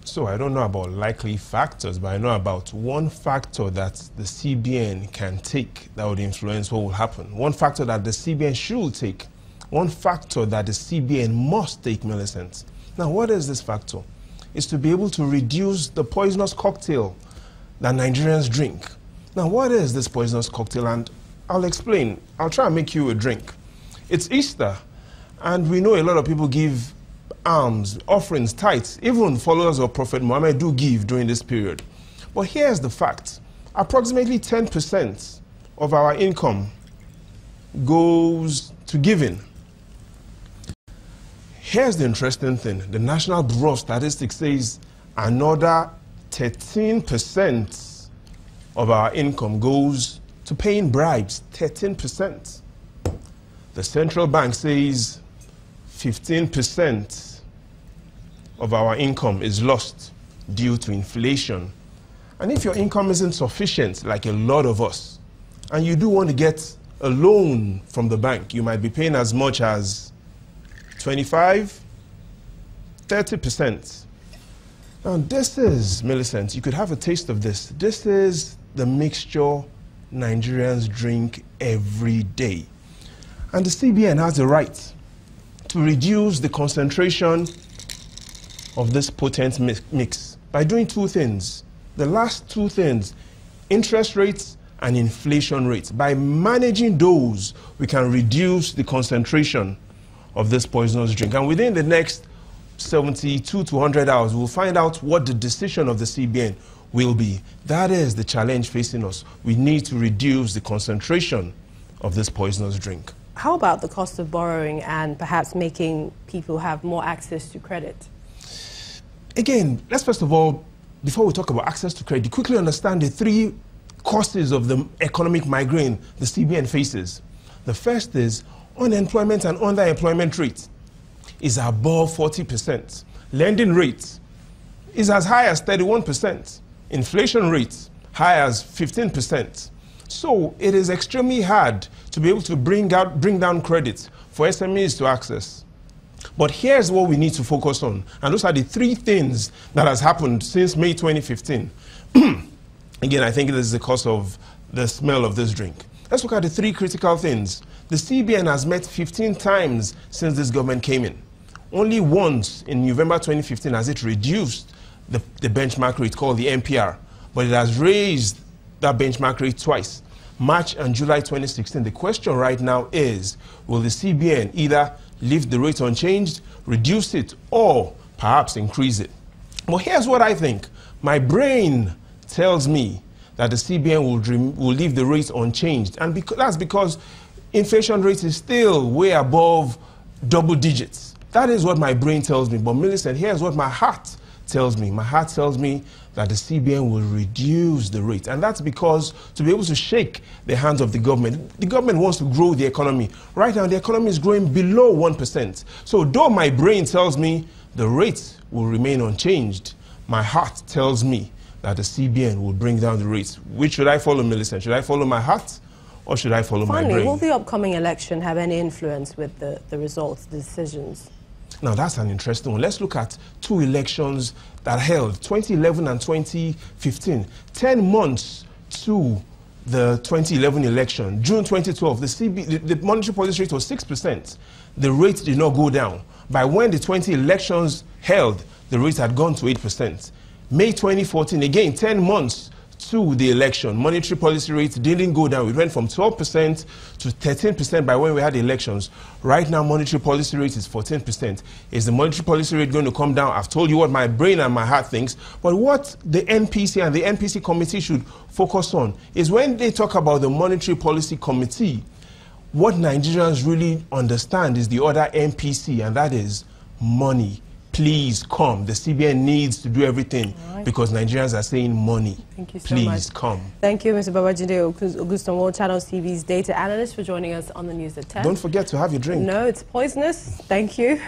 So I don't know about likely factors, but I know about one factor that the CBN can take that would influence what will happen. One factor that the CBN should take. One factor that the CBN must take, Millicent. Now, what is this factor? It's to be able to reduce the poisonous cocktail that Nigerians drink. Now, what is this poisonous cocktail? And I'll explain. I'll try and make you a drink. It's Easter, and we know a lot of people give alms, offerings, tithes. Even followers of Prophet Muhammad do give during this period. But here's the fact. Approximately 10% of our income goes to giving. Here's the interesting thing. The National Bureau of Statistics says another 13% of our income goes to paying bribes. 13%. The central bank says 15% of our income is lost due to inflation. And if your income isn't sufficient, like a lot of us, and you do want to get a loan from the bank, you might be paying as much as 25, 30%. Now this is, Millicent, you could have a taste of this. This is the mixture Nigerians drink every day. And the CBN has the right to reduce the concentration of this potent mix by doing two things. The last two things, interest rates and inflation rates. By managing those, we can reduce the concentration of this poisonous drink. And within the next 72 to 100 hours, we'll find out what the decision of the CBN will be. That is the challenge facing us. We need to reduce the concentration of this poisonous drink. How about the cost of borrowing and perhaps making people have more access to credit? Again, let's first of all, before we talk about access to credit, quickly understand the three causes of the economic migraine the CBN faces. The first is unemployment and underemployment rate is above 40%. Lending rate is as high as 31%. Inflation rate high as 15%. So it is extremely hard to be able to bring down credit for SMEs to access. But here's what we need to focus on. And those are the three things that has happened since May 2015. Again, I think it is because of the smell of this drink. Let's look at the three critical things. The CBN has met 15 times since this government came in. Only once in November 2015 has it reduced the benchmark rate called the MPR. But it has raised that benchmark rate twice. March and July 2016. The question right now is, will the CBN either leave the rate unchanged, reduce it, or perhaps increase it? Well, here's what I think. My brain tells me that the CBN will leave the rate unchanged. And that's because inflation rate is still way above double digits. That is what my brain tells me. But Millicent, here's what my heart tells me. My heart tells me that the CBN will reduce the rate. And that's because to be able to shake the hands of the government wants to grow the economy. Right now, the economy is growing below 1%. So though my brain tells me the rate will remain unchanged, my heart tells me that the CBN will bring down the rates. Which should I follow, Millicent? Should I follow my heart or should I follow my brain? Will the upcoming election have any influence with the results, the decisions? Now, that's an interesting one. Let's look at two elections that held, 2011 and 2015. 10 months to the 2011 election, June 2012, the monetary policy rate was 6%. The rate did not go down. By when the 20 elections held, the rate had gone to 8%. May 2014, again, 10 months to the election, monetary policy rate didn't go down. It went from 12% to 13% by when we had the elections. Right now, monetary policy rate is 14%. Is the monetary policy rate going to come down? I've told you what my brain and my heart thinks. But what the MPC and the MPC committee should focus on is when they talk about the monetary policy committee, what Nigerians really understand is the other MPC, and that is money. Please come. The CBN needs to do everything because Nigerians are saying money. Thank you so much. Please come. Thank you, Mr. Babajide Augustin, World Channels TV's data analyst, for joining us on the news at 10. Don't forget to have your drink. No, it's poisonous. Thank you.